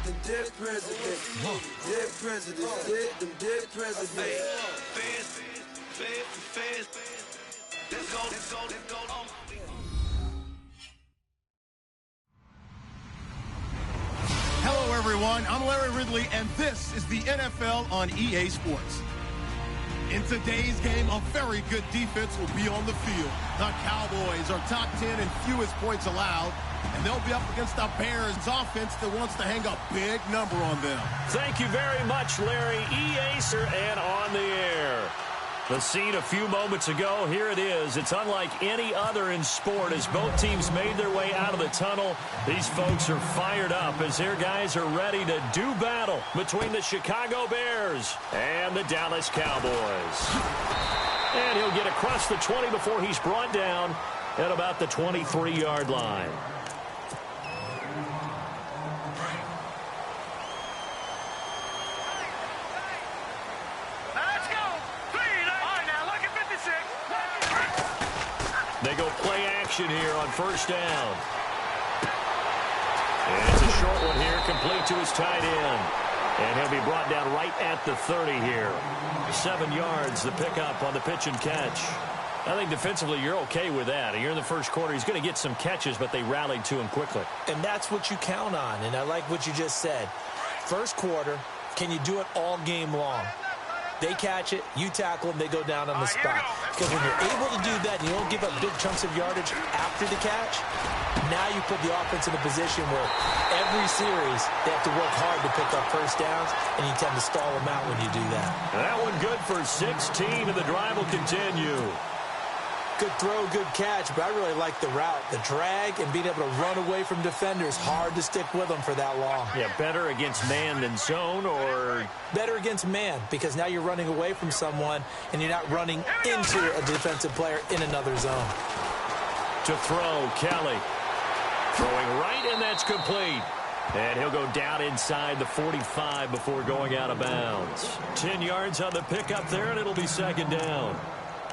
them dead presidents. Dead presidents, dead, them dead presidents. Let's go, let's go, let's go. Hello, everyone. I'm Larry Ridley, and this is the NFL on EA Sports. In today's game, a very good defense will be on the field. The Cowboys are top 10 in fewest points allowed, and they'll be up against the Bears' offense that wants to hang a big number on them. Thank you very much, Larry. EA, sir, and on the air. The scene a few moments ago, here it is. It's unlike any other in sport as both teams made their way out of the tunnel. These folks are fired up as their guys are ready to do battle between the Chicago Bears and the Dallas Cowboys. And he'll get across the 20 before he's brought down at about the 23-yard line. They go play action here on first down. And it's a short one here, complete to his tight end. And he'll be brought down right at the 30 here. 7 yards, the pickup on the pitch and catch. I think defensively you're okay with that. Here in the first quarter, he's going to get some catches, but they rallied to him quickly. And that's what you count on, and I like what you just said. First quarter, can you do it all game long? They catch it, you tackle them, they go down on the spot. Because when you're able to do that and you don't give up big chunks of yardage after the catch, now you put the offense in a position where every series they have to work hard to pick up first downs, and you tend to stall them out when you do that. That one good for 16, and the drive will continue. Good throw, good catch, but I really like the route. The drag and being able to run away from defenders, hard to stick with them for that long. Yeah, better against man than zone, or? Better against man, because now you're running away from someone and you're not running into a defensive player in another zone. To throw, Kelly. Throwing right, and that's complete. And he'll go down inside the 45 before going out of bounds. 10 yards on the pickup there, and it'll be second down.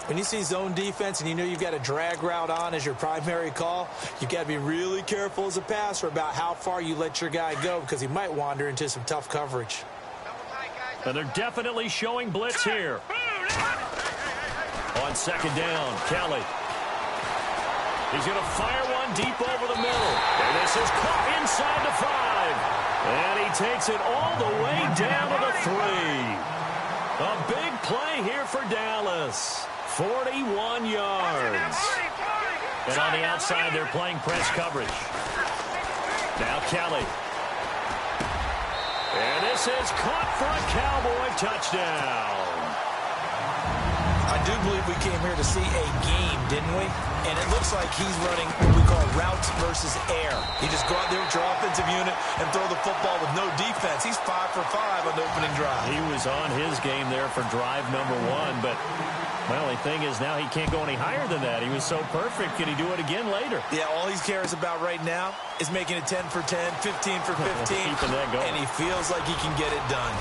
When you see zone defense and you know you've got a drag route on as your primary call, you've got to be really careful as a passer about how far you let your guy go because he might wander into some tough coverage. And they're definitely showing blitz here. On second down, Kelly. He's going to fire one deep over the middle. And this is caught inside the 5. And he takes it all the way down to the 3. A big play here for Dallas. 41 yards. And on the outside, they're playing press coverage. Now Kelly. And this is caught for a Cowboy touchdown. I do believe we came here to see a game, didn't we? And it looks like he's running what we call routes versus air. You just go out there with your offensive unit and throw the football with no defense. He's 5 for 5 on the opening drive. He was on his game there for drive number 1, but my only thing is now he can't go any higher than that. He was so perfect. Can he do it again later? Yeah, all he cares about right now is making it 10 for 10, 15 for 15, keeping that going. And he feels like he can get it done.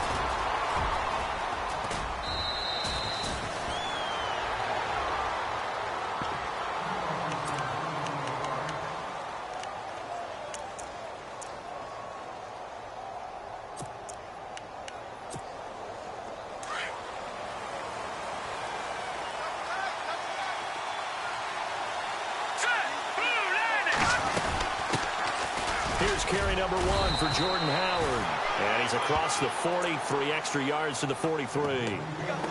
Here's carry number 1 for Jordan Howard. And he's across the 40, 3 extra yards to the 43.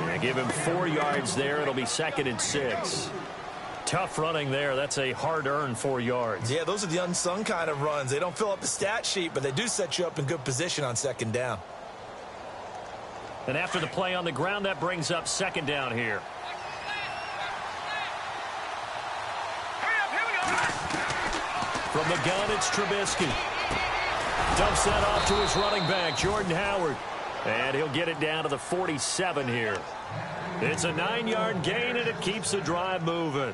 And give him 4 yards there. It'll be second and 6. Tough running there. That's a hard-earned 4 yards. Yeah, those are the unsung kind of runs. They don't fill up the stat sheet, but they do set you up in good position on second down. And after the play on the ground, that brings up second down here. From the gun, it's Trubisky. Dumps that off to his running back, Jordan Howard. And he'll get it down to the 47 here. It's a 9-yard gain, and it keeps the drive moving.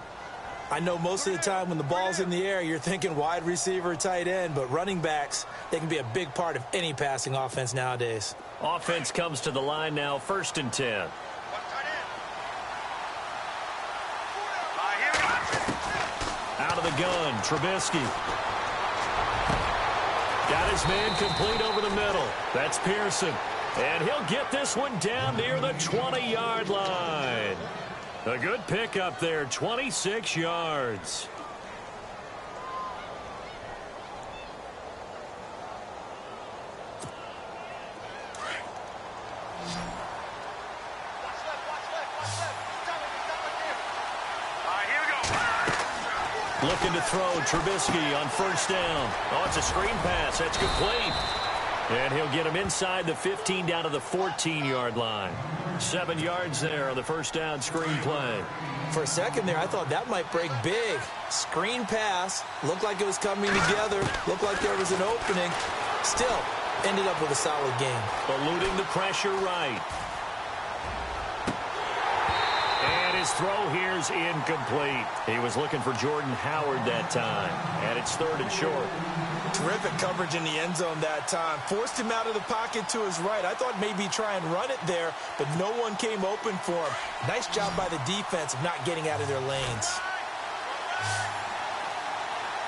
I know most of the time when the ball's in the air, you're thinking wide receiver, tight end, but running backs, they can be a big part of any passing offense nowadays. Offense comes to the line now, first and 10. Out of the gun, Trubisky. Got his man complete over the middle. That's Pearson. And he'll get this one down near the 20-yard line. A good pickup there, 26 yards. Looking to throw, Trubisky on first down. Oh, it's a screen pass. That's complete. And he'll get him inside the 15 down to the 14-yard line. 7 yards there on the first down screen play. For a second there, I thought that might break big. Screen pass. Looked like it was coming together. Looked like there was an opening. Still, ended up with a solid game. Eluding the pressure right. And his throw here's incomplete. He was looking for Jordan Howard that time. And it's 3rd and short. Terrific coverage in the end zone that time. Forced him out of the pocket to his right. I thought maybe try and run it there, but no one came open for him. Nice job by the defense of not getting out of their lanes.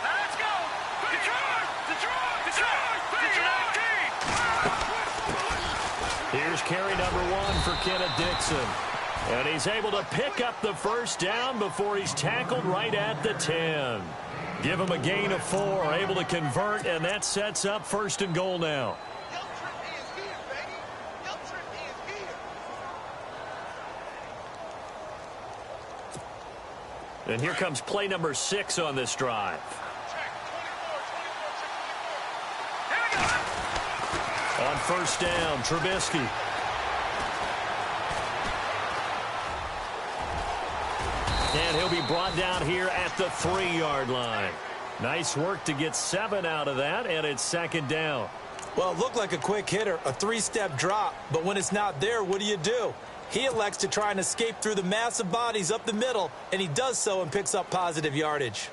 Let's go! Detroit! Here's carry number 1 for Kenneth Dixon. And he's able to pick up the first down before he's tackled right at the 10. Give him a gain of 4, able to convert, and that sets up 1st and goal now. And here comes play number 6 on this drive. On first down, Trubisky. And he'll be brought down here at the 3-yard line. Nice work to get 7 out of that, and it's 2nd down. Well, it looked like a quick hitter, a 3-step drop, but when it's not there, what do? He elects to try and escape through the massive bodies up the middle, and he does so and picks up positive yardage.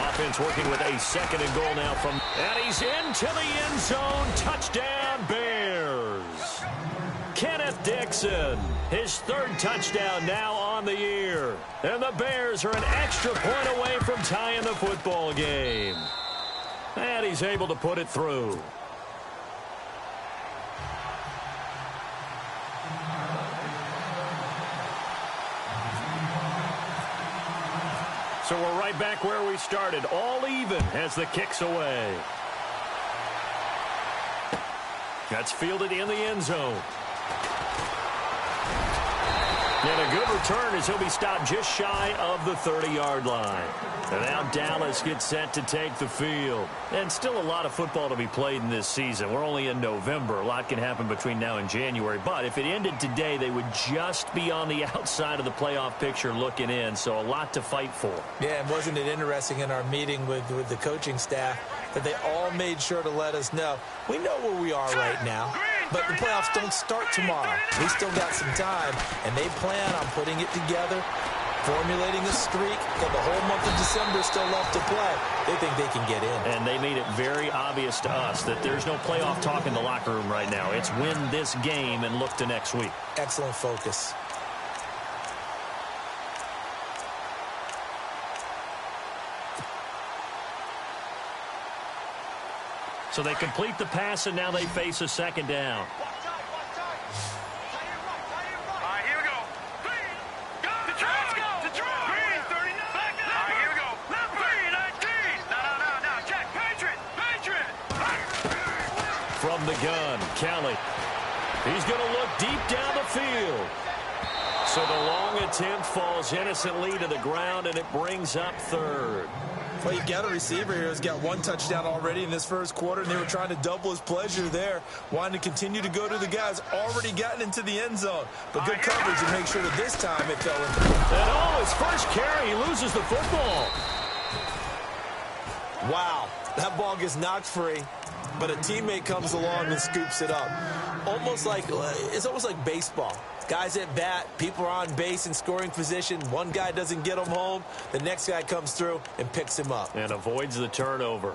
Offense working with a 2nd and goal now from, and he's into the end zone. Touchdown, Bears. Kenneth Dixon, his 3rd touchdown now on the year. And the Bears are an extra point away from tying the football game. And he's able to put it through. So we're right back where we started, all even as the kick's away. That's fielded in the end zone. And a good return as he'll be stopped just shy of the 30-yard line. And now Dallas gets set to take the field. And still a lot of football to be played in this season. We're only in November. A lot can happen between now and January. But if it ended today, they would just be on the outside of the playoff picture looking in. So a lot to fight for. Yeah, and wasn't it interesting in our meeting with the coaching staff that they all made sure to let us know, we know where we are right now, but the playoffs don't start tomorrow. We still got some time, and they plan on putting it together, formulating a streak, and the whole month of December still left to play. They think they can get in. And they made it very obvious to us that there's no playoff talk in the locker room right now. It's win this game and look to next week. Excellent focus. So they complete the pass, and now they face a 2nd down. From the gun, Kelly. He's going to look deep down the field. So the long attempt falls innocently to the ground, and it brings up 3rd. Well, you've got a receiver here who's got 1 touchdown already in this first quarter, and they were trying to double his pleasure there, wanting to continue to go to the guys already gotten into the end zone. But good coverage to make sure that this time it fell into. And oh, his first carry, he loses the football. Wow, that ball gets knocked free, but a teammate comes along and scoops it up. It's almost like baseball. Guys at bat, people are on base in scoring position. One guy doesn't get him home. The next guy comes through and picks him up. And avoids the turnover.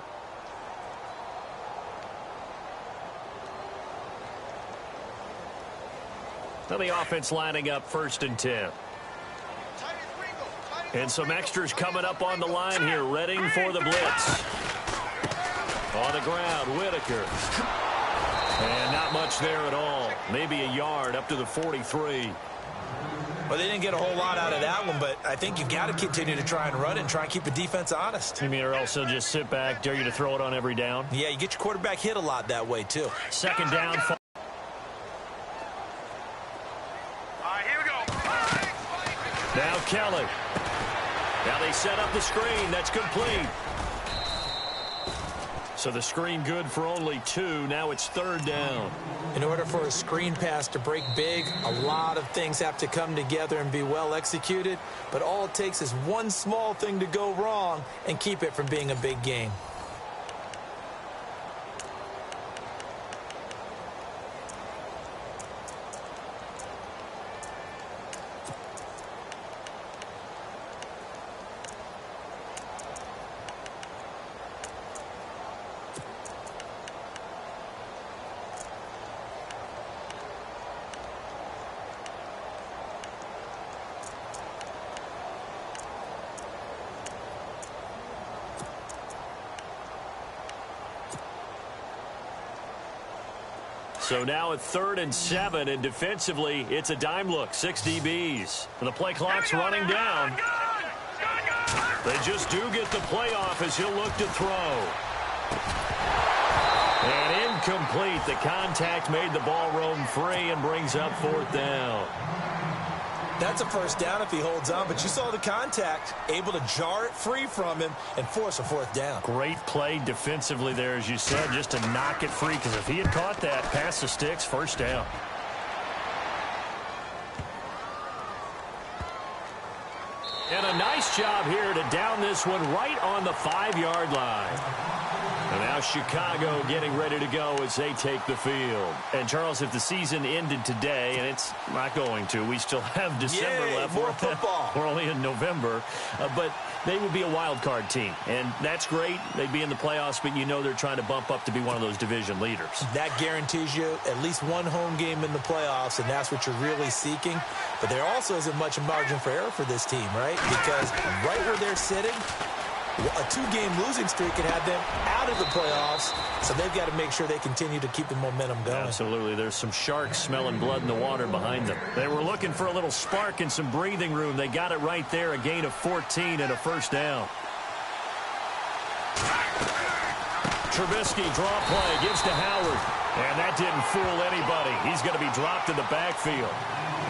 Now the offense lining up 1st and 10. And some extras coming up on the line here, readying for the blitz. On the ground, Whitaker. And not much there at all. Maybe a yard up to the 43. Well, they didn't get a whole lot out of that one, but I think you've got to continue to try and run it and try and keep the defense honest. You mean, or also just sit back, dare you to throw it on every down? Yeah, you get your quarterback hit a lot that way, too. 2nd down. All right, here we go. Now Kelly. Now they set up the screen. That's complete. So the screen good for only 2. Now it's 3rd down. In order for a screen pass to break big, a lot of things have to come together and be well executed. But all it takes is one small thing to go wrong and keep it from being a big game. So now at 3rd and 7, and defensively, it's a dime look. 6 DBs. And the play clock's running down. They just do get the play off as he'll look to throw. And incomplete. The contact made the ball roam free and brings up 4th down. That's a 1st down if he holds on, but you saw the contact, able to jar it free from him and force a 4th down. Great play defensively there, as you said, just to knock it free, because if he had caught that, pass the sticks, 1st down. And a nice job here to down this one right on the 5-yard line. And now Chicago getting ready to go as they take the field. And, Charles, if the season ended today, and it's not going to, we still have December left. More football. We're only in November. But they would be a wild card team. And that's great. They'd be in the playoffs, but you know they're trying to bump up to be one of those division leaders. That guarantees you at least one home game in the playoffs, and that's what you're really seeking. But there also isn't much margin for error for this team, right? Because right where they're sitting, a 2-game losing streak could have them out of the playoffs, so they've got to make sure they continue to keep the momentum going. Absolutely. There's some sharks smelling blood in the water behind them. They were looking for a little spark and some breathing room. They got it right there, a gain of 14 and a 1st down. Trubisky, draw play, gives to Howard. And that didn't fool anybody. He's going to be dropped in the backfield.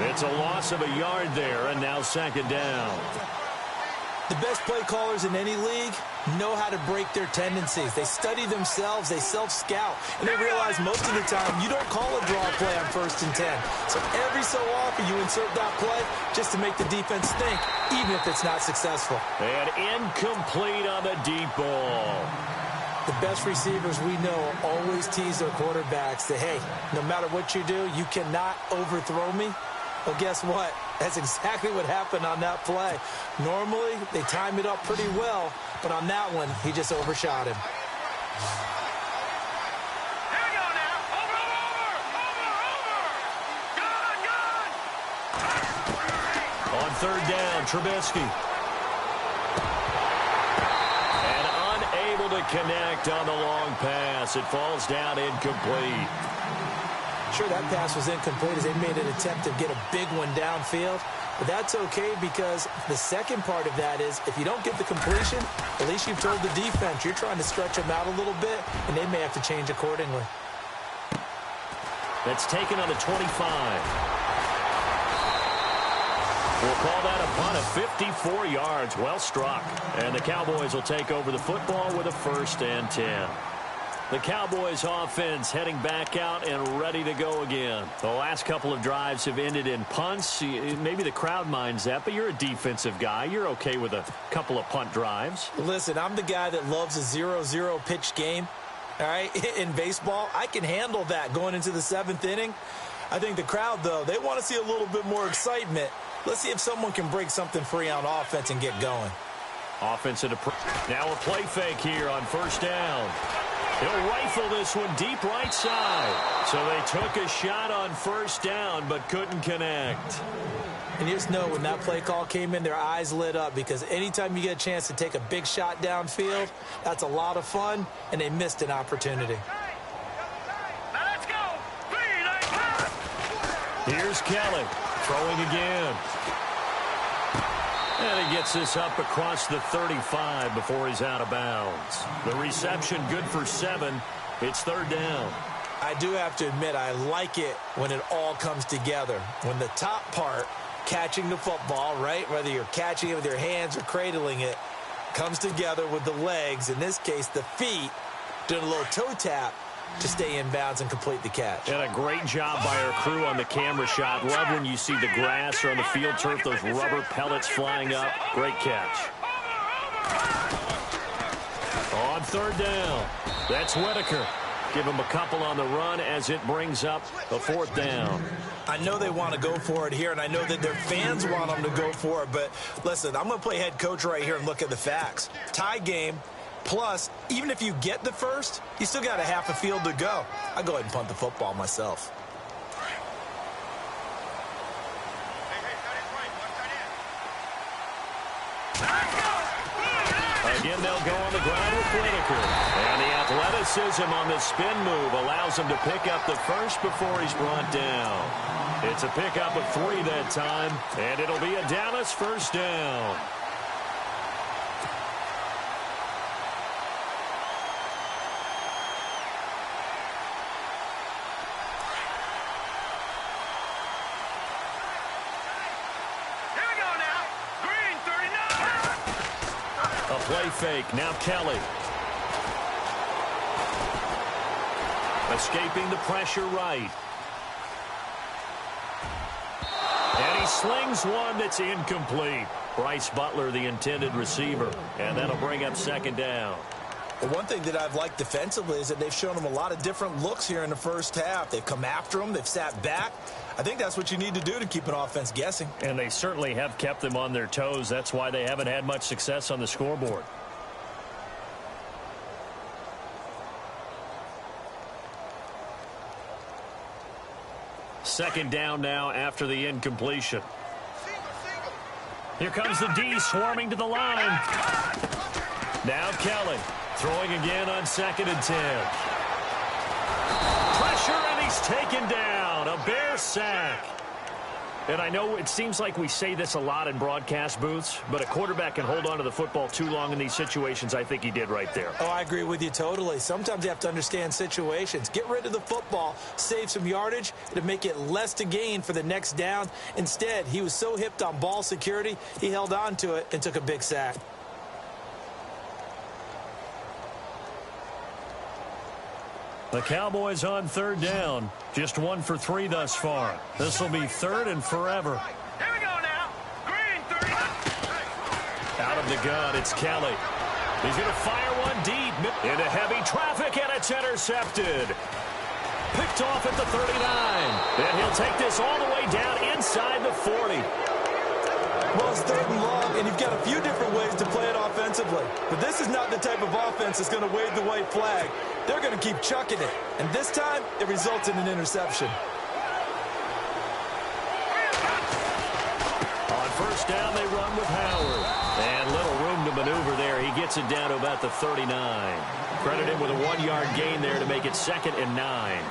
It's a loss of a yard there, and now 2nd down. The best play callers in any league know how to break their tendencies. They study themselves, they self-scout, and they realize most of the time you don't call a draw play on 1st and 10. So every so often you insert that play just to make the defense think, even if it's not successful. And incomplete on the deep ball. The best receivers we know always tease their quarterbacks that, hey, no matter what you do, you cannot overthrow me. Well, guess what? That's exactly what happened on that play. Normally, they time it up pretty well, but on that one, he just overshot him. Here we go now. Over. Good. On 3rd down, Trubisky. And unable to connect on the long pass. It falls down incomplete. Sure, that pass was incomplete as they made an attempt to get a big one downfield. But that's okay because the second part of that is if you don't get the completion, at least you've told the defense you're trying to stretch them out a little bit, and they may have to change accordingly. That's taken on the 25. We'll call that a punt of 54 yards. Well struck. And the Cowboys will take over the football with a 1st and 10. The Cowboys offense heading back out and ready to go again. The last couple of drives have ended in punts. Maybe the crowd minds that, but you're a defensive guy. You're okay with a couple of punt drives. Listen, I'm the guy that loves a 0-0 pitch game. All right, in baseball, I can handle that going into the 7th inning. I think the crowd, though, they want to see a little bit more excitement. Let's see if someone can break something free on offense and get going. Offense at now a play fake here on 1st down. He'll rifle this one deep right side. So they took a shot on first down, but couldn't connect. And you just know when that play call came in, their eyes lit up, because anytime you get a chance to take a big shot downfield, that's a lot of fun, and they missed an opportunity. Now let's go. Here's Kelly throwing again. And he gets this up across the 35 before he's out of bounds. The reception good for 7. It's third down. I do have to admit, I like it when it all comes together. When the top part, catching the football, right, whether you're catching it with your hands or cradling it, comes together with the legs, in this case the feet, doing a little toe tap to stay in bounds and complete the catch. And a great job by our crew on the camera shot. Love when you see the grass or on the field turf, those rubber pellets flying up. Great catch. On third down, that's Whitaker. Give him a couple on the run as it brings up a fourth down. I know they want to go for it here, and I know that their fans want them to go for it, but listen, I'm going to play head coach right here and look at the facts. Tie game, plus, even if you get the first, you still got a half a field to go. I'll go ahead and punt the football myself. Again, they'll go on the ground with Whitaker. And the athleticism on the spin move allows him to pick up the first before he's brought down. It's a pickup of 3 that time, and it'll be a Dallas first down. Here we go now. Green, 39. A play fake. Now Kelly. Escaping the pressure right. And he slings one that's incomplete. Bryce Butler, the intended receiver. And that'll bring up second down. Well, one thing that I've liked defensively is that they've shown them a lot of different looks here in the first half. They've come after them. They've sat back. I think that's what you need to do to keep an offense guessing. And they certainly have kept them on their toes. That's why they haven't had much success on the scoreboard. Second down now after the incompletion. Here comes the D swarming to the line. Now Kelly throwing again on 2nd and 10. Pressure, and he's taken down. A Bear sack. And I know it seems like we say this a lot in broadcast booths, but a quarterback can hold on to the football too long in these situations. I think he did right there. Oh, I agree with you totally. Sometimes you have to understand situations. Get rid of the football, save some yardage, to make it less to gain for the next down. Instead, he was so hipped on ball security, he held on to it and took a big sack. The Cowboys on third down. Just 1 for 3 thus far. This will be third and forever. Here we go now. Green, 30. Out of the gun, it's Kelly. He's going to fire one deep into heavy traffic, and it's intercepted. Picked off at the 39. And he'll take this all the way down inside the 40. Well, it's third and long, and you've got a few different ways to play it offensively. But this is not the type of offense that's going to wave the white flag. They're going to keep chucking it. And this time, it results in an interception. On first down, they run with Howard. And little room to maneuver there. He gets it down to about the 39. Credit him with a 1-yard gain there to make it 2nd and 9.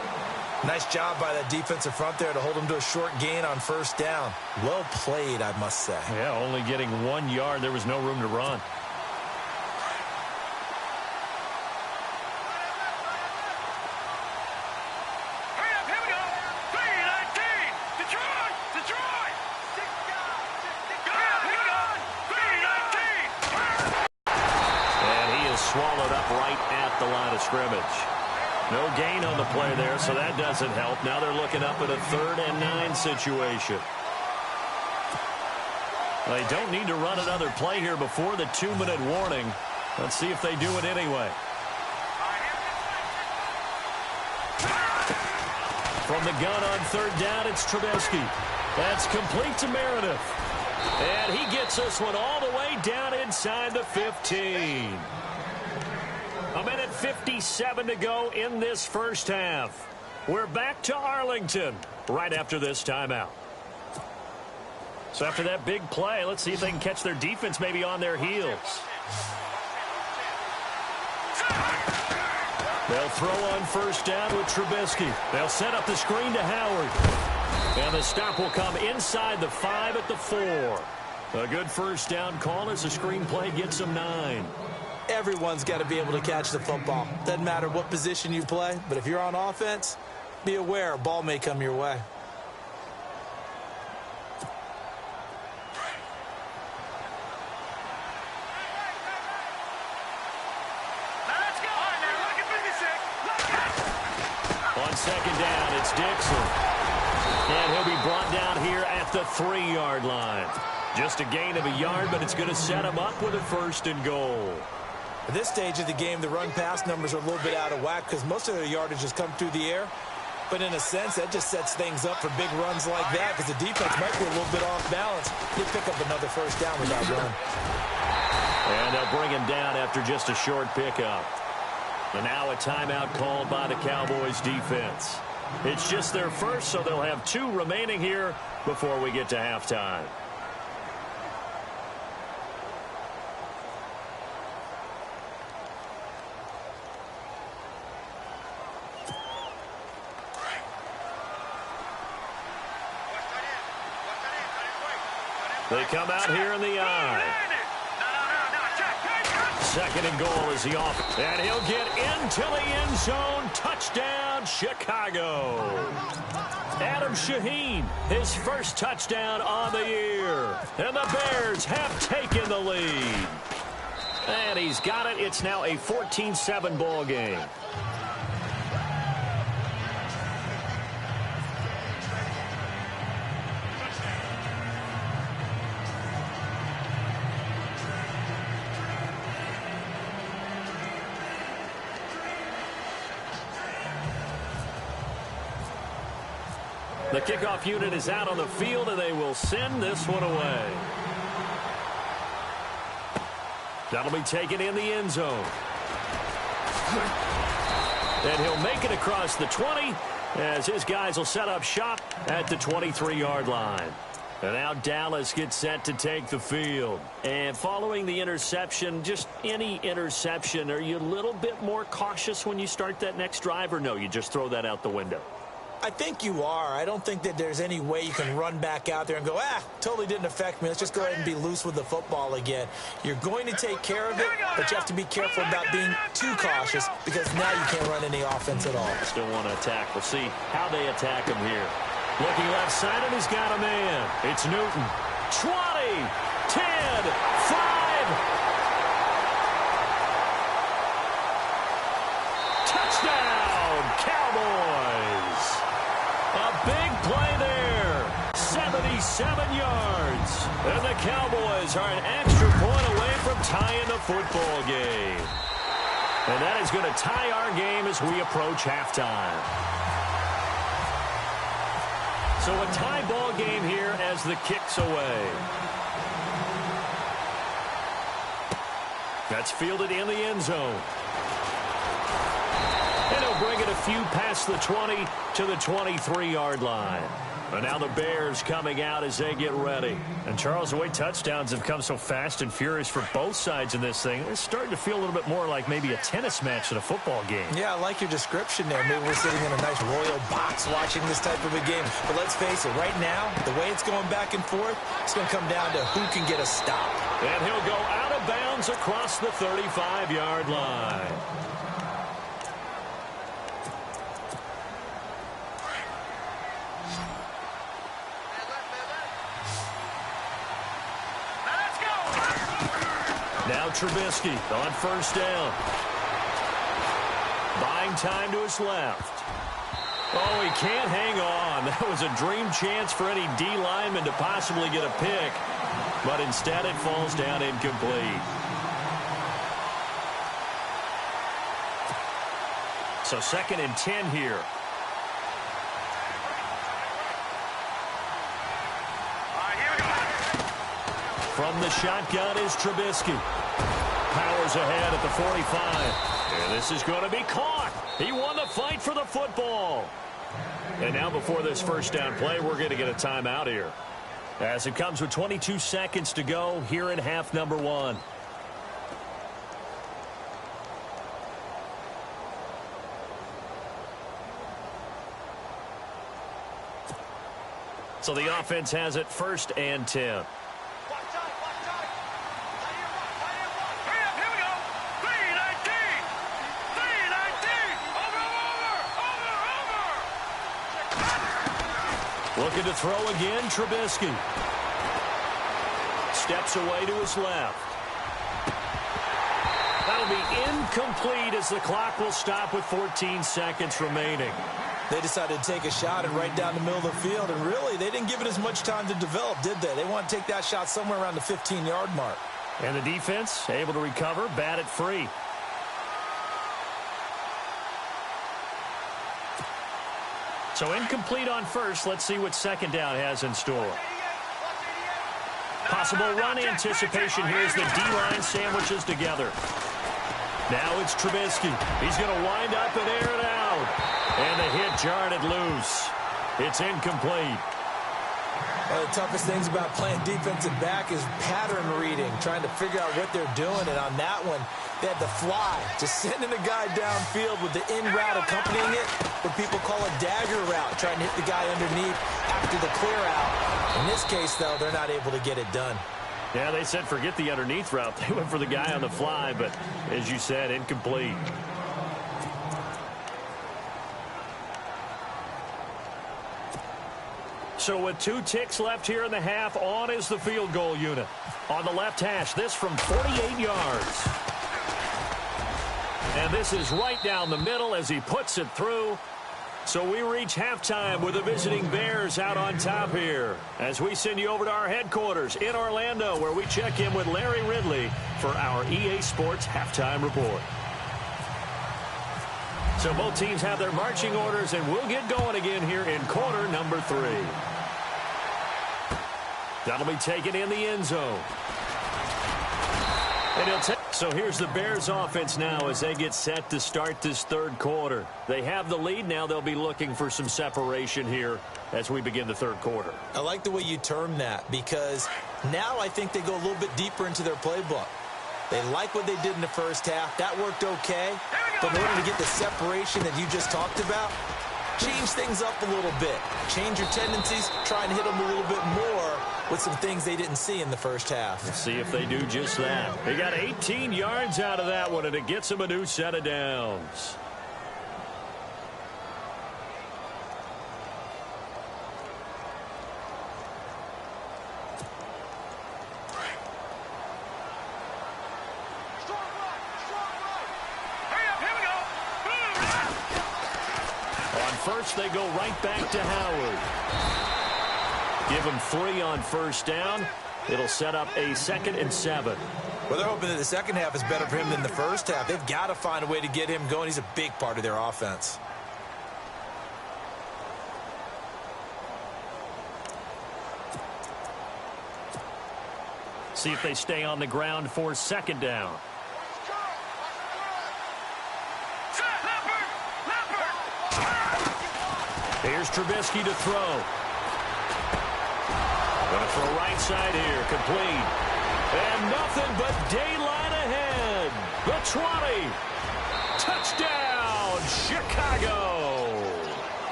Nice job by that defensive front there to hold him to a short gain on first down. Well played, I must say. Yeah, only getting 1 yard. There was no room to run. Hurry up, here we go. 319. Detroit, Detroit. Here we go. 319. And he is swallowed up right at the line of scrimmage. No gain on the play there, so that doesn't help. Now they're looking up at a 3rd and 9 situation. They don't need to run another play here before the 2-minute warning. Let's see if they do it anyway. From the gun on 3rd down, it's Trubisky. That's complete to Meredith. And he gets this one all the way down inside the 15. 1:57 to go in this first half. We're back to Arlington right after this timeout. So after that big play, let's see if they can catch their defense maybe on their heels. They'll throw on first down with Trubisky. They'll set up the screen to Howard. And the stop will come inside the 5 at the 4. A good first down call as the screen play gets them 9. Everyone's got to be able to catch the football. Doesn't matter what position you play, but if you're on offense, be aware a ball may come your way. On second down, it's Dixon. And he'll be brought down here at the 3-yard line. Just a gain of a yard, but it's going to set him up with a 1st and goal. At this stage of the game, the run-pass numbers are a little bit out of whack because most of their yardage has come through the air. But in a sense, that just sets things up for big runs like that because the defense might be a little bit off balance. He'll pick up another 1st down with that run. And they'll bring him down after just a short pickup. And now a timeout called by the Cowboys defense. It's just their first, so they'll have 2 remaining here before we get to halftime. They come out here in the eye. 2nd and goal is the off. And he'll get into the end zone. Touchdown, Chicago. Adam Shaheen, his first touchdown on the year. And the Bears have taken the lead. And he's got it. It's now a 14-7 ball game. The kickoff unit is out on the field, and they will send this one away. That'll be taken in the end zone. And he'll make it across the 20 as his guys will set up shop at the 23-yard line. And now Dallas gets set to take the field. And following the interception, just any interception, are you a little bit more cautious when you start that next drive, or no, you just throw that out the window? I think you are. I don't think that there's any way you can run back out there and go, totally didn't affect me. Let's just go ahead and be loose with the football again. You're going to take care of it, but you have to be careful about being too cautious because now you can't run any offense at all. Still want to attack. We'll see how they attack him here. Looking left side, and he's got a man. It's Newton. 20, 10, 5. Touchdown, Cowboys. A big play there. 77 yards. And the Cowboys are an extra point away from tying the football game. And that is going to tie our game as we approach halftime. So a tie ball game here as the kick's away. That's fielded in the end zone. And he'll bring it a few past the 20 to the 23-yard line. And now the Bears coming out as they get ready. And, Charles, the way touchdowns have come so fast and furious for both sides in this thing, it's starting to feel a little bit more like maybe a tennis match than a football game. Yeah, I like your description there. Maybe we're sitting in a nice royal box watching this type of a game. But let's face it, right now, the way it's going back and forth, it's going to come down to who can get a stop. And he'll go out of bounds across the 35-yard line. Now Trubisky on first down. Buying time to his left. Oh, he can't hang on. That was a dream chance for any D lineman to possibly get a pick. But instead it falls down incomplete. So 2nd and 10 here. From the shotgun is Trubisky. Powers ahead at the 45. And this is going to be caught. He won the fight for the football. And now before this first down play, we're going to get a timeout here, as it comes with 22 seconds to go here in half number 1. So the offense has it 1st and 10. Looking to throw again, Trubisky. Steps away to his left. That'll be incomplete as the clock will stop with 14 seconds remaining. They decided to take a shot and right down the middle of the field, and really, they didn't give it as much time to develop, did they? They want to take that shot somewhere around the 15-yard mark. And the defense able to recover, bat it free. So incomplete on first. Let's see what second down has in store. Possible run anticipation here as the D-line sandwiches together. Now it's Trubisky. He's going to wind up and air it out. And the hit jarred it loose. It's incomplete. One of the toughest things about playing defensive back is pattern reading, trying to figure out what they're doing. And on that one, they had the fly, just sending a guy downfield with the in route accompanying it, what people call a dagger route, trying to hit the guy underneath after the clear out. In this case, though, they're not able to get it done. Yeah, they said forget the underneath route. They went for the guy on the fly, but as you said, incomplete. So with 2 ticks left here in the half, on is the field goal unit. On the left hash, this from 48 yards. And this is right down the middle as he puts it through. So we reach halftime with the visiting Bears out on top here, as we send you over to our headquarters in Orlando, where we check in with Larry Ridley for our EA Sports Halftime Report. So both teams have their marching orders, and we'll get going again here in quarter number 3. That'll be taken in the end zone. And he'll take. So here's the Bears offense now as they get set to start this third quarter. They have the lead. Now they'll be looking for some separation here as we begin the third quarter. I like the way you term that, because now I think they go a little bit deeper into their playbook. They like what they did in the first half. That worked okay. But in order to get the separation that you just talked about, change things up a little bit. Change your tendencies. Try and hit them a little bit more with some things they didn't see in the first half. Let's see if they do just that. They got 18 yards out of that one, and it gets them a new set of downs. First, they go right back to Howard. Give him 3 on first down. It'll set up a 2nd and 7. Well, they're hoping that the second half is better for him than the first half. They've got to find a way to get him going. He's a big part of their offense. See if they stay on the ground for second down. Here's Trubisky to throw. Going to throw right side here, complete. And nothing but daylight ahead. The 20. Touchdown, Chicago.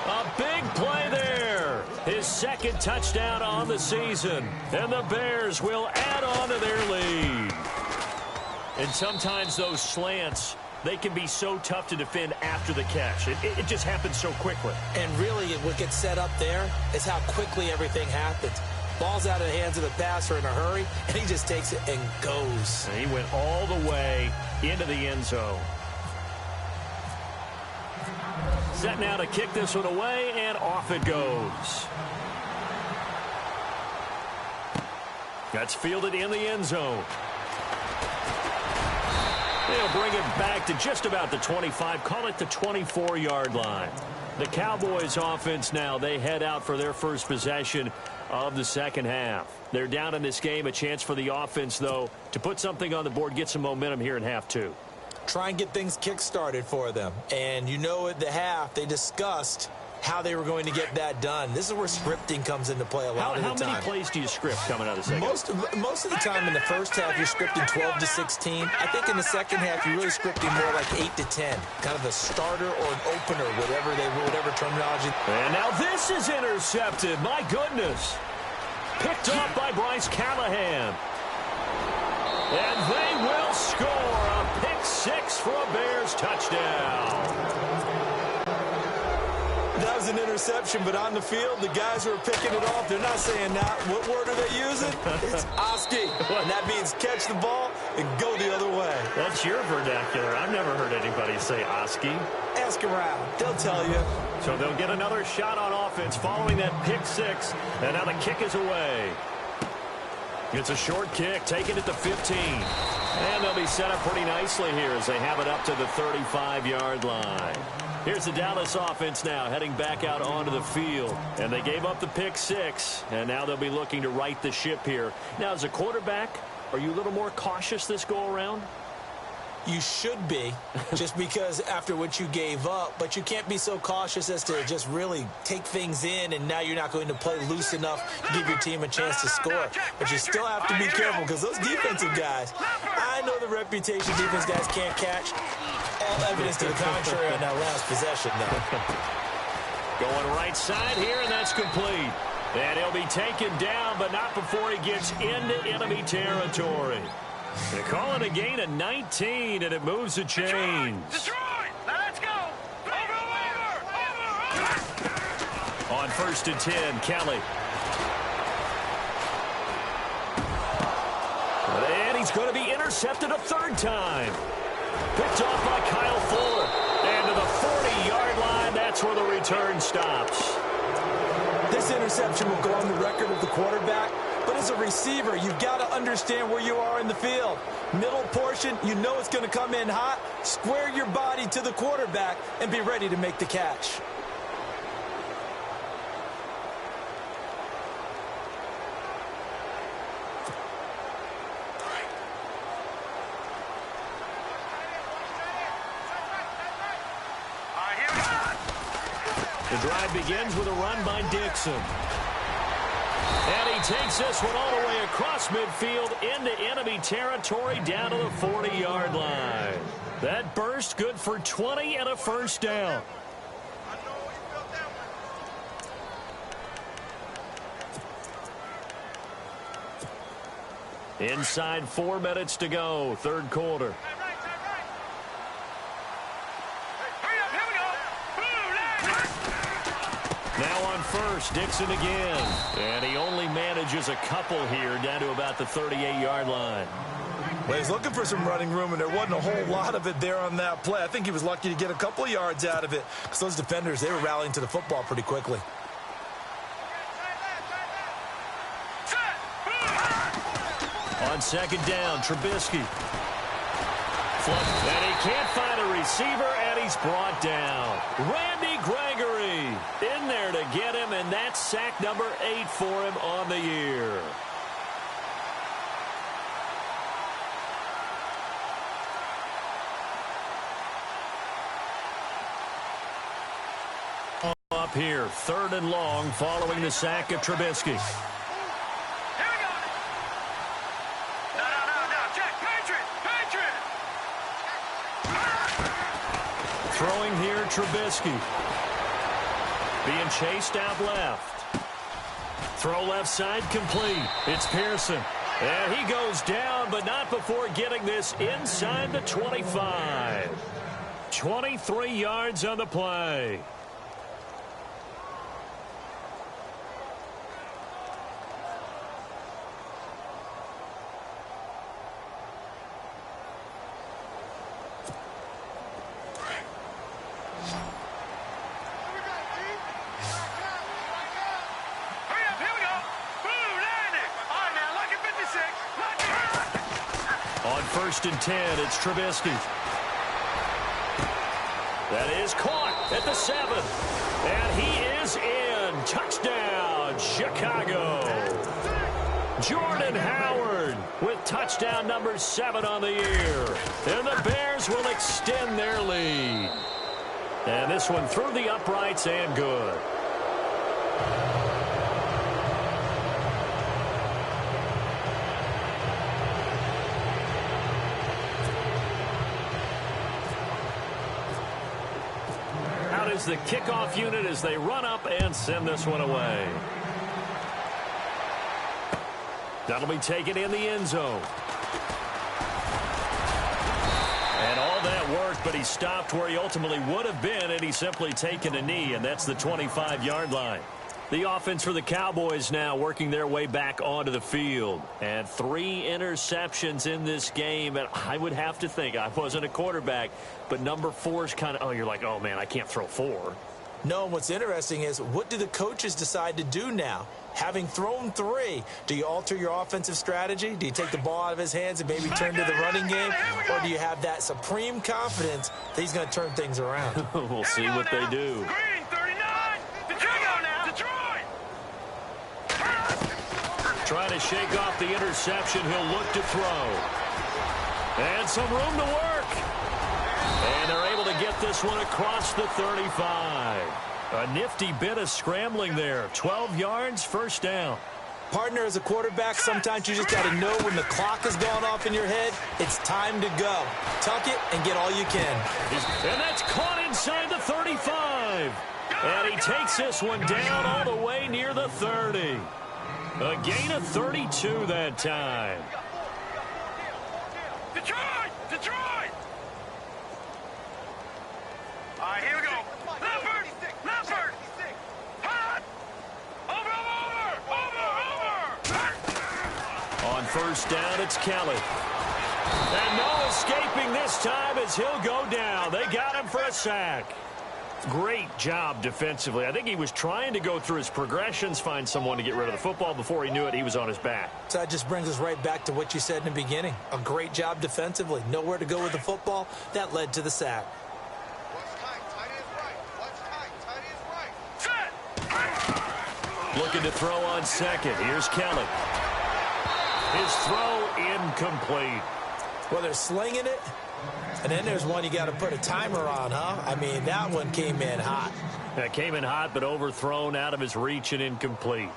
A big play there. His 2nd touchdown on the season. And the Bears will add on to their lead. And sometimes those slants, they can be so tough to defend after the catch. It just happens so quickly. And really, what gets set up there is how quickly everything happens. Ball's out of the hands of the passer in a hurry, and he just takes it and goes. And he went all the way into the end zone. Set now to kick this one away, and off it goes. That's fielded in the end zone. They'll bring it back to just about the 25, call it the 24-yard line. The Cowboys offense now, they head out for their first possession of the second half. They're down in this game, a chance for the offense, though, to put something on the board, get some momentum here in half 2. try and get things kick-started for them. And you know at the half, they discussed how they were going to get that done. This is where scripting comes into play a lot of the time. How many plays do you script coming out of the second? Most of the time in the first half, you're scripting 12 to 16. I think in the second half, you're really scripting more like 8 to 10. Kind of a starter or an opener, whatever terminology. And now this is intercepted. My goodness. Picked off by Bryce Callahan. And they will score a pick six for a Bears touchdown. That was an interception, but on the field, the guys who are picking it off, they're not saying that. What word are they using? It's Oski. And that means catch the ball and go the other way. That's your vernacular. I've never heard anybody say Oski. Ask around. They'll tell you. So they'll get another shot on offense following that pick six. And now the kick is away. It's a short kick, taken at the 15. And they'll be set up pretty nicely here as they have it up to the 35-yard line. Here's the Dallas offense now heading back out onto the field. And they gave up the pick six, and now they'll be looking to right the ship here. Now, as a quarterback, are you a little more cautious this go-around? You should be, just because after what you gave up, but you can't be so cautious as to just really take things in, and now you're not going to play loose enough to give your team a chance to score. But you still have to be careful because those defensive guys, I know the reputation defense guys can't catch. All evidence to the contrary on that last possession, though. Going right side here, and that's complete. And he'll be taken down, but not before he gets into enemy territory. They call it a gain of 19, and it moves the chains. Detroit! Now let's go! Over! On 1st and 10, Kelly. And he's going to be intercepted a third time. Picked off by Kyle Fuller. And to the 40-yard line, that's where the return stops. This interception will go on the record of the quarterback, but as a receiver, you've got to understand where you are in the field. Middle portion, you know it's going to come in hot. Square your body to the quarterback and be ready to make the catch. The drive begins with a run by Dixon. And he takes this one all the way across midfield into enemy territory down to the 40-yard line. That burst good for 20 and a first down. Inside 4 minutes to go, third quarter. Now on first, Dixon again. And he only manages a couple here down to about the 38-yard line. Well, he's looking for some running room, and there wasn't a whole lot of it there on that play. I think he was lucky to get a couple of yards out of it because those defenders, they were rallying to the football pretty quickly. On second down, Trubisky. And he can't find a receiver, and he's brought down. Randy Gregory in there to get him, and that's sack number 8 for him on the year. Up here, 3rd and long following the sack of Trubisky. Throwing here, Trubisky. Being chased out left. Throw left side complete. It's Pearson. And he goes down, but not before getting this inside the 25. 23 yards on the play. On 1st and 10, it's Trubisky. That is caught at the 7. And he is in. Touchdown, Chicago. Jordan Howard with touchdown number 7 on the year. And the Bears will extend their lead. And this one through the uprights and good. Out is the kickoff unit as they run up and send this one away. That'll be taken in the end zone. And all that worked, but he stopped where he ultimately would have been, and he's simply taken a knee, and that's the 25-yard line. The offense for the Cowboys now working their way back onto the field. And 3 interceptions in this game, and I would have to think, I wasn't a quarterback, but number 4 is kind of, oh, you're like, oh, man, I can't throw 4. No, and what's interesting is, what do the coaches decide to do now? Having thrown 3, do you alter your offensive strategy? Do you take the ball out of his hands and maybe turn to the running game? Or do you have that supreme confidence that he's going to turn things around? We'll see what they do. Green 39. Detroit now. Detroit. Trying to shake off the interception. He'll look to throw. And some room to work. And they're able to get this one across the 35. A nifty bit of scrambling there. 12 yards, first down. Partner, as a quarterback, sometimes you just got to know when the clock has gone off in your head, it's time to go. Tuck it and get all you can. And that's caught inside the 35. And he takes this one down all the way near the 30. A gain of 32 that time. Detroit. Detroit. All right, here we go. Leopard. Leopard. Hot. Over. On first down, it's Kelly. And no escaping this time as he'll go down. They got him for a sack. Great job defensively. I think he was trying to go through his progressions, find someone to get rid of the football. Before he knew it, he was on his back. So that just brings us right back to what you said in the beginning. A great job defensively. Nowhere to go with the football. That led to the sack. Looking to throw on second. Here's Kelly. His throw incomplete. Well, they're slinging it. And then there's one you got to put a timer on, huh? I mean, that one came in hot. That came in hot, but overthrown, out of his reach and incomplete.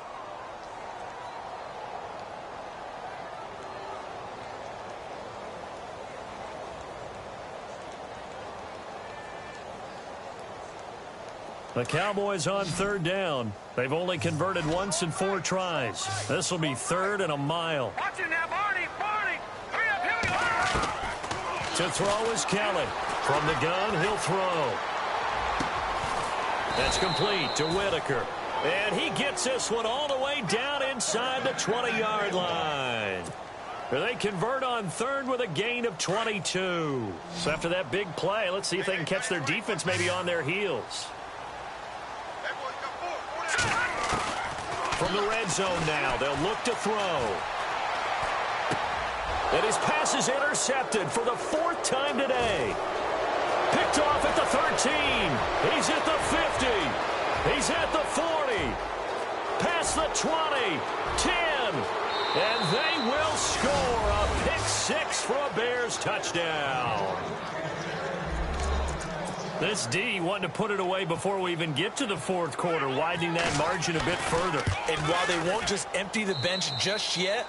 The Cowboys on third down. They've only converted once in 4 tries. This will be 3rd and a mile. Watch it now, Barney. Barney. Hurry up, here we go. To throw is Kelly. From the gun, he'll throw. That's complete to Whitaker. And he gets this one all the way down inside the 20-yard line. They convert on 3rd with a gain of 22. So after that big play, let's see if they can catch their defense maybe on their heels. From the red zone now, they'll look to throw. And his pass is intercepted for the 4th time today. Picked off at the 13. He's at the 50. He's at the 40. Past the 20. 10. And they will score a pick 6 for a Bears touchdown. This D wanting to put it away before we even get to the 4th quarter, widening that margin a bit further. And while they won't just empty the bench just yet,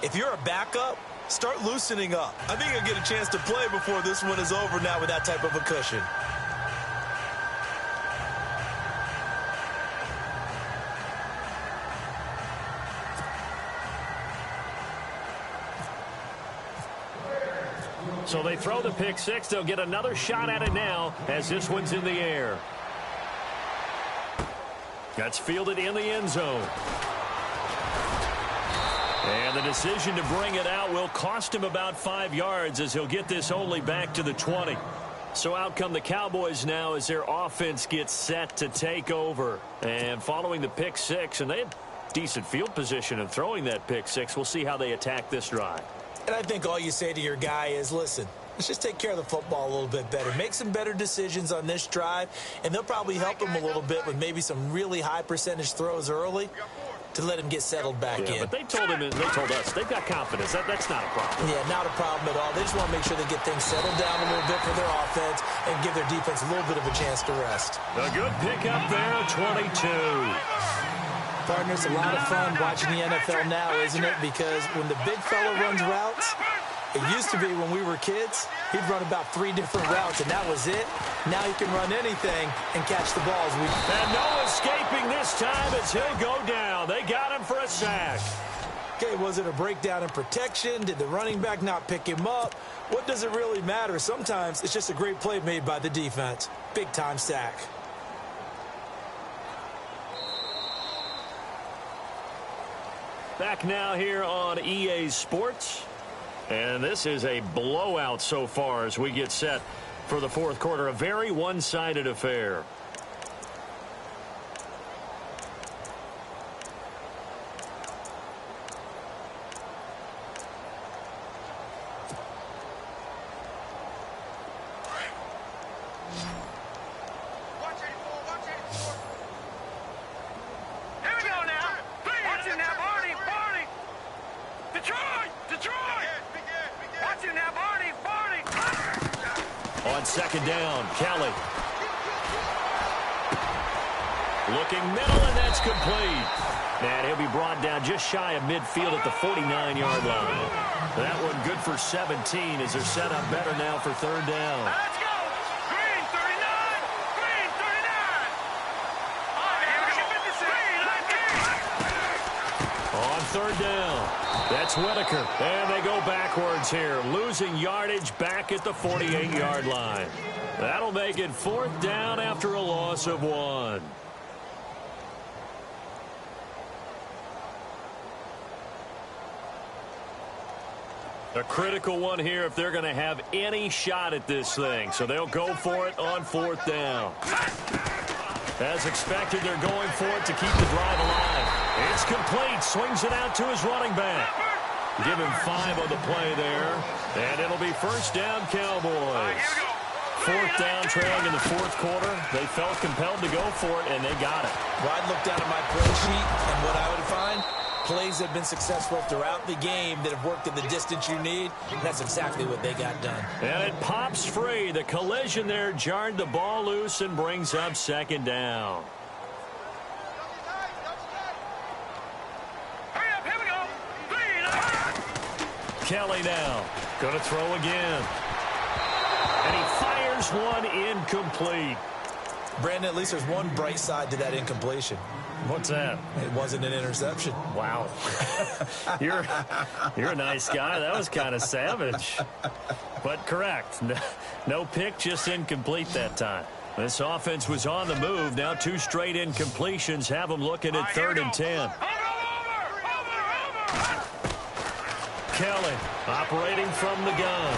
if you're a backup, start loosening up. I think you'll get a chance to play before this one is over now with that type of a cushion. So they throw the pick 6. They'll get another shot at it now as this one's in the air. That's fielded in the end zone. And the decision to bring it out will cost him about 5 yards as he'll get this only back to the 20. So out come the Cowboys now as their offense gets set to take over. And following the pick 6, and they had decent field position in throwing that pick 6. We'll see how they attack this drive. And I think all you say to your guy is, listen, let's just take care of the football a little bit better. Make some better decisions on this drive, and they'll probably help him a little bit with maybe some really high percentage throws early. to let him get settled back in. But they told us, they've got confidence. That's not a problem. Yeah, not a problem at all. They just want to make sure they get things settled down a little bit for their offense and give their defense a little bit of a chance to rest. A good pickup there, 22. Partner, it's a lot of fun watching the NFL now, isn't it? Because when the big fella runs routes, it used to be when we were kids, he'd run about 3 different routes, and that was it. Now he can run anything and catch the balls. And no escaping this time as he'll go down. They got him for a sack. Okay, was it a breakdown in protection? Did the running back not pick him up? What does it really matter? Sometimes it's just a great play made by the defense. Big-time sack. Back now here on EA Sports. And this is a blowout so far as we get set for the fourth quarter. A very one-sided affair. On second down, Kelly. Looking middle, and that's complete. And he'll be brought down just shy of midfield at the 49-yard line. That one good for 17 as they're set up better now for third down. Let's go! Green 39! Green 39! On third down, that's Whitaker. And they go backwards here, losing yardage back at the 48-yard line. That'll make it fourth down after a loss of 1. A critical one here if they're going to have any shot at this thing. So they'll go for it on fourth down. As expected, they're going for it to keep the drive alive. It's complete. Swings it out to his running back. Give him 5 on the play there. And it'll be first down, Cowboys. Fourth down, trailing in the fourth quarter. They felt compelled to go for it, and they got it. Well, I'd look down at my play sheet, and what I would find, plays have been successful throughout the game that have worked in the distance you need. That's exactly what they got done. And it pops free. The collision there jarred the ball loose and brings up second down. Hurry up, here we go. Kelly now. Going to throw again. And he fires one incomplete. Brandon, at least there's one bright side to that incompletion. What's that? It wasn't an interception. Wow. You're a nice guy. That was kind of savage. But correct. No pick, just incomplete that time. This offense was on the move. Now 2 straight incompletions have them looking at 3rd and 10. Kelly operating from the gun.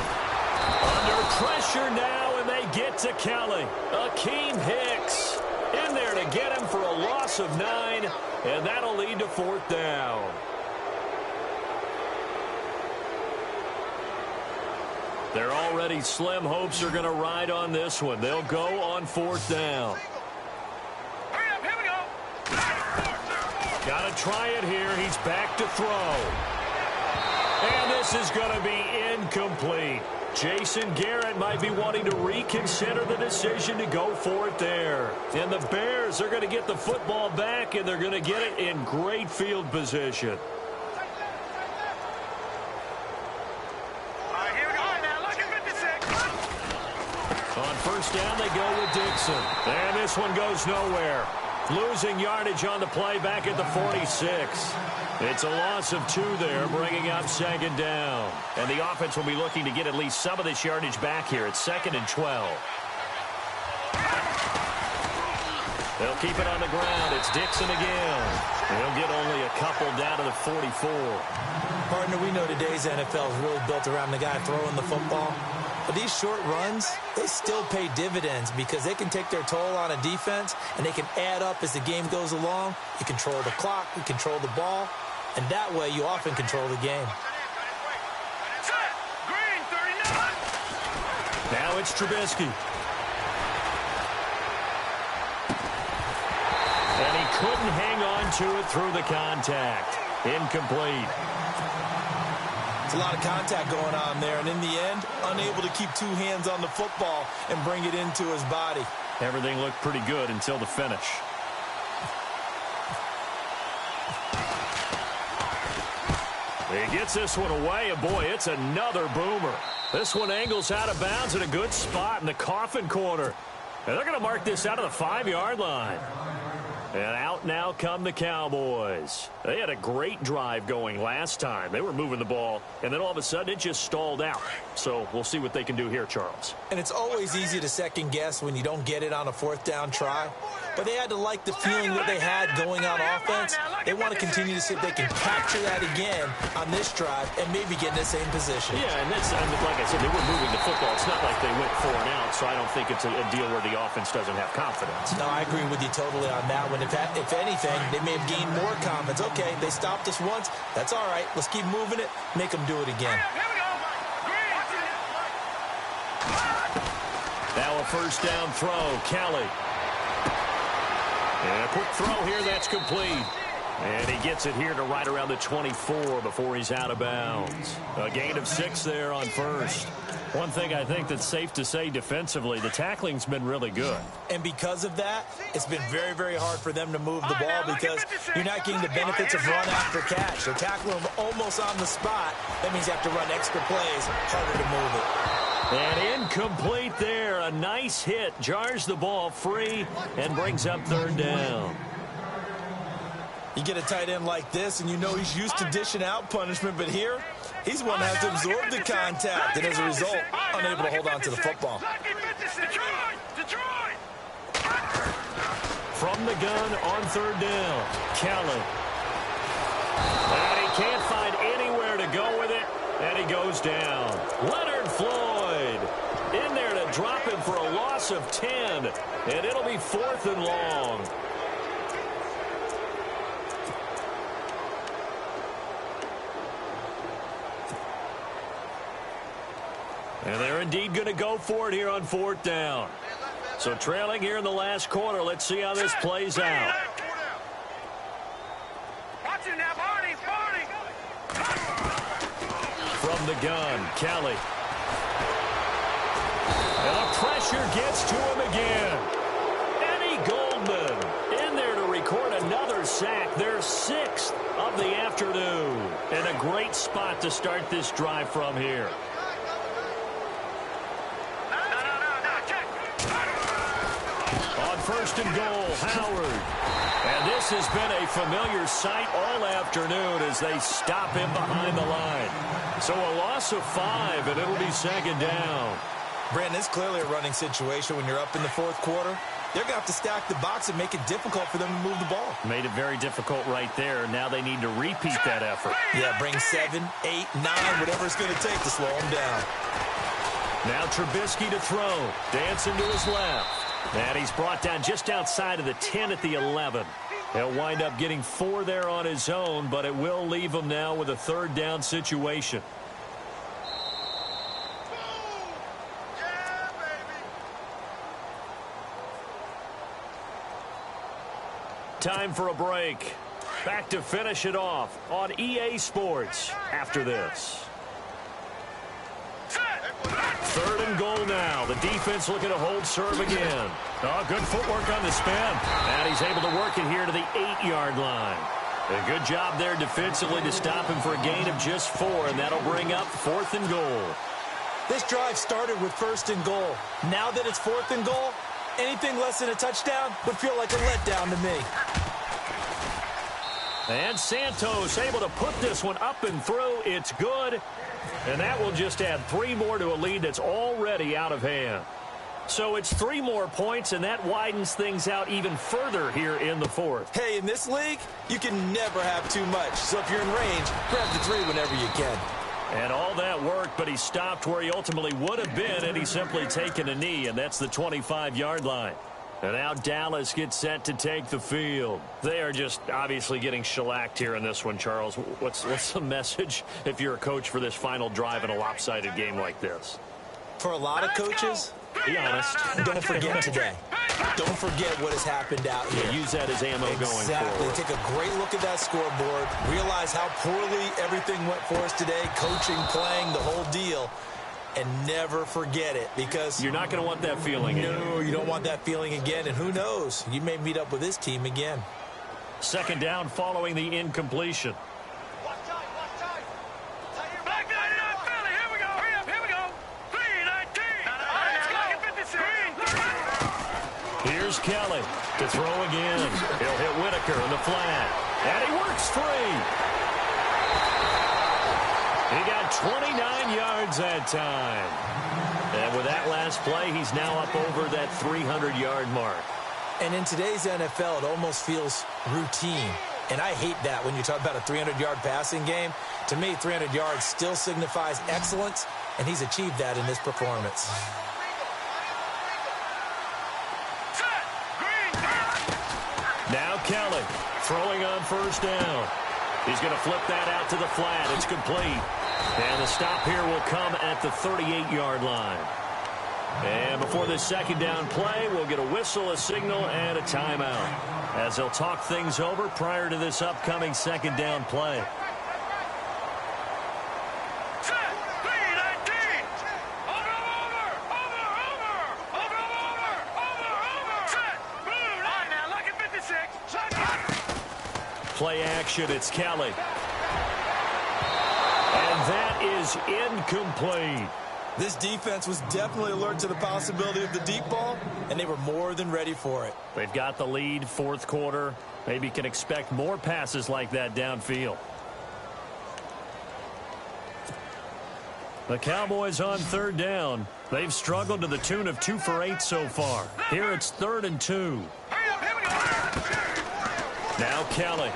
Under pressure now, and they get to Kelly. Akeem Hicks in there to get him for a loss of 9, and that'll lead to fourth down. They're already slim hopes are going to ride on this one. They'll go on fourth down. Hurry up, here we go. Got to try it here. He's back to throw. And this is going to be incomplete. Jason Garrett might be wanting to reconsider the decision to go for it there. And the Bears are going to get the football back, and they're going to get it in great field position. Here we go. Now look at 56. On first down, they go with Dixon. And this one goes nowhere. Losing yardage on the play back at the 46. It's a loss of 2 there, bringing up second down. And the offense will be looking to get at least some of this yardage back here. It's 2nd and 12. They'll keep it on the ground. It's Dixon again. They'll get only a couple down to the 44. Partner, we know today's NFL is really built around the guy throwing the football. But these short runs, they still pay dividends because they can take their toll on a defense, and they can add up as the game goes along. You control the clock, you control the ball, and that way you often control the game. Set. Green 39. Now it's Trubisky. And he couldn't hang on into it through the contact. Incomplete. It's a lot of contact going on there, and in the end, unable to keep two hands on the football and bring it into his body. Everything looked pretty good until the finish. He gets this one away, and boy, it's another boomer. This one angles out of bounds in a good spot in the coffin corner. And they're going to mark this out of the 5-yard line. And out now come the Cowboys. They had a great drive going last time. They were moving the ball, and then all of a sudden it just stalled out. So we'll see what they can do here, Charles. And it's always easy to second guess when you don't get it on a 4th down try. But they had to like the feeling that they had going on offense. They want to continue to see if they can capture that again on this drive and maybe get in the same position. Yeah, and that's, like I said, they were moving the football. It's not like they went 4 and out, so I don't think it's a deal where the offense doesn't have confidence. No, I agree with you totally on that one. If anything, they may have gained more confidence. Okay, they stopped us once. That's all right. Let's keep moving it. Make them do it again. Now a 1st down throw. Kelly. And a quick throw here. That's complete. And he gets it here to right around the 24 before he's out of bounds. A gain of 6 there on 1st. One thing I think that's safe to say defensively, the tackling's been really good. And because of that, it's been very, very hard for them to move the ball because you're not getting the benefits of run after catch. They're tackling them almost on the spot. That means you have to run extra plays, harder to move it. And incomplete there. A nice hit. Jars the ball free and brings up 3rd down. You get a tight end like this, and you know he's used to dishing out punishment, but here, he's one that has to absorb the contact, and as a result, unable to hold on to the football. From the gun on 3rd down, Kelly. And he can't find anywhere to go with it, and he goes down. Leonard Floyd in there to drop him for a loss of 10, and it'll be 4th and long. And they're indeed going to go for it here on 4th down. So trailing here in the last quarter. Let's see how this plays out. From the gun, Kelly. And the pressure gets to him again. Eddie Goldman in there to record another sack. Their 6th of the afternoon. And a great spot to start this drive from here. On 1st and goal, Howard. And this has been a familiar sight all afternoon as they stop him behind the line. So a loss of 5, and it'll be 2nd down. Brandon, it's clearly a running situation when you're up in the 4th quarter. They're going to have to stack the box and make it difficult for them to move the ball. Made it very difficult right there. Now they need to repeat that effort. Yeah, bring 7, 8, 9, whatever it's going to take to slow them down. Now Trubisky to throw. Dancing to his left. And he's brought down just outside of the 10 at the 11. He'll wind up getting 4 there on his own, but it will leave him now with a 3rd down situation. Time for a break. Back to finish it off on EA Sports after this. 3rd and goal now. The defense looking to hold serve again. Oh, good footwork on the spin. And he's able to work it here to the 8-yard line. A good job there defensively to stop him for a gain of just 4, and that'll bring up 4th and goal. This drive started with 1st and goal. Now that it's 4th and goal, anything less than a touchdown would feel like a letdown to me. And Santos able to put this one up and through. It's good. And that will just add 3 more to a lead that's already out of hand. So it's 3 more points, and that widens things out even further here in the 4th. Hey, in this league, you can never have too much. So if you're in range, grab the 3 whenever you can. And all that worked, but he stopped where he ultimately would have been, and he's simply taken a knee, and that's the 25-yard line. And now Dallas gets set to take the field. They are just obviously getting shellacked here in this one, Charles. What's the message if you're a coach for this final drive in a lopsided game like this? For a lot of coaches, Be honest. Don't forget today. Don't forget what has happened out here. Yeah, use that as ammo going forward. Exactly. Take a great look at that scoreboard. Realize how poorly everything went for us today. Coaching, playing, the whole deal. And never forget it, because you're not going to want that feeling again. No, you don't want that feeling again. And who knows? You may meet up with this team again. Second down following the incompletion. Here's Kelly to throw again. He'll hit Whitaker in the flat. And he works free. He got 29 yards that time. And with that last play, he's now up over that 300-yard mark. And in today's NFL, it almost feels routine. And I hate that when you talk about a 300-yard passing game. To me, 300 yards still signifies excellence, and he's achieved that in this performance. Now Kelly throwing on first down. He's going to flip that out to the flat. It's complete. And the stop here will come at the 38-yard line. And before this second down play, we'll get a whistle, a signal, and a timeout, as they'll talk things over prior to this upcoming second down play. Play action, it's Kelly. And that is incomplete. This defense was definitely alert to the possibility of the deep ball, and they were more than ready for it. They've got the lead, fourth quarter. Maybe can expect more passes like that downfield. The Cowboys on third down. They've struggled to the tune of 2 for 8 so far. Here it's 3rd and 2. Now Kelly.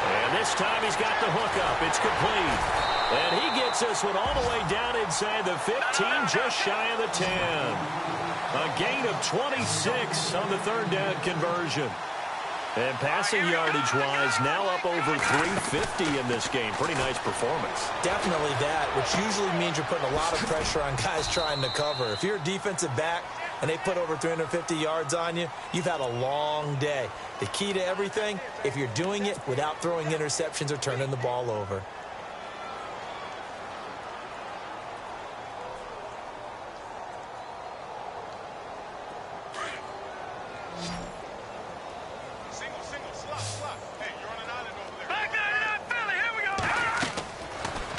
And this time he's got the hook up. It's complete. And he gets this one all the way down inside the 15, just shy of the 10. A gain of 26 on the third down conversion. And passing yardage-wise, now up over 350 in this game. Pretty nice performance. Definitely that, which usually means you're putting a lot of pressure on guys trying to cover. If you're a defensive back and they put over 350 yards on you, you've had a long day. The key to everything, if you're doing it without throwing interceptions or turning the ball over.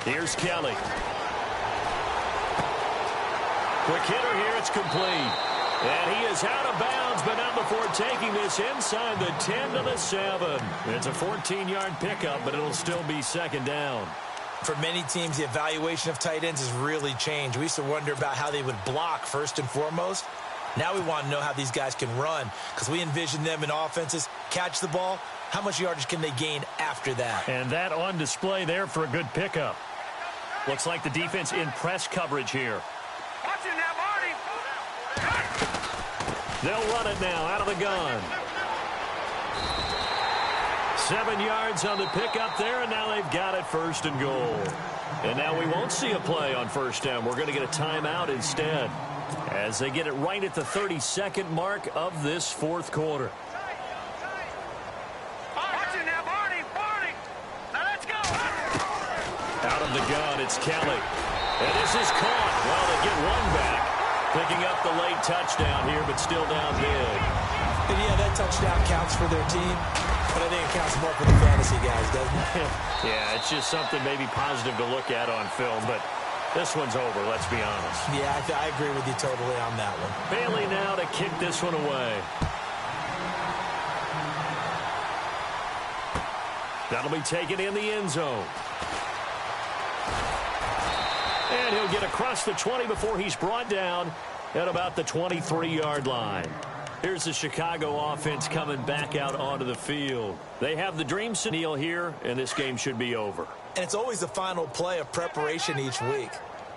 Here's Kelly. Quick hitter here, it's complete. And he is out of bounds, but not before taking this inside the 10 to the 7. It's a 14-yard pickup, but it'll still be second down. For many teams, the evaluation of tight ends has really changed. We used to wonder about how they would block first and foremost. Now we want to know how these guys can run, because we envision them in offenses catch the ball. How much yardage can they gain after that? And that on display there for a good pickup. Looks like the defense in press coverage here. They'll run it now out of the gun. 7 yards on the pickup there, and now they've got it 1st and goal. And now we won't see a play on first down. We're going to get a timeout instead, as they get it right at the 32nd mark of this fourth quarter. Out of the gun, it's Kelly. And this is caught. Well, they get one back. Picking up the late touchdown here, but still down big. And yeah, that touchdown counts for their team, but I think it counts more for the fantasy guys, doesn't it? Yeah, it's just something maybe positive to look at on film, but this one's over, let's be honest. Yeah, I agree with you totally on that one. Bailey now to kick this one away. That'll be taken in the end zone. And he'll get across the 20 before he's brought down at about the 23-yard line. Here's the Chicago offense coming back out onto the field. They have the dream scenario here, and this game should be over. And it's always the final play of preparation each week.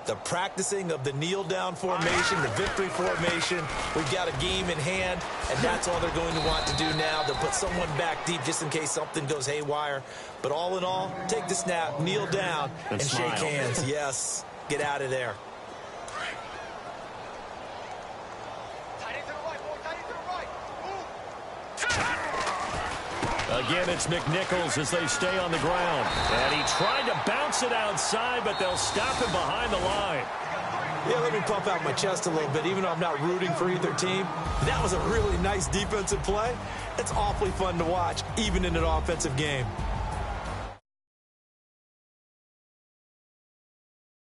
The practicing of the kneel-down formation, the victory formation. We've got a game in hand, and that's all they're going to want to do now. They'll put someone back deep just in case something goes haywire. But all in all, take the snap, kneel down, and shake hands. Yes, get out of there. Again, it's McNichols as they stay on the ground. And he tried to bounce it outside, but they'll stop him behind the line. Yeah, let me pump out my chest a little bit, even though I'm not rooting for either team. That was a really nice defensive play. It's awfully fun to watch, even in an offensive game.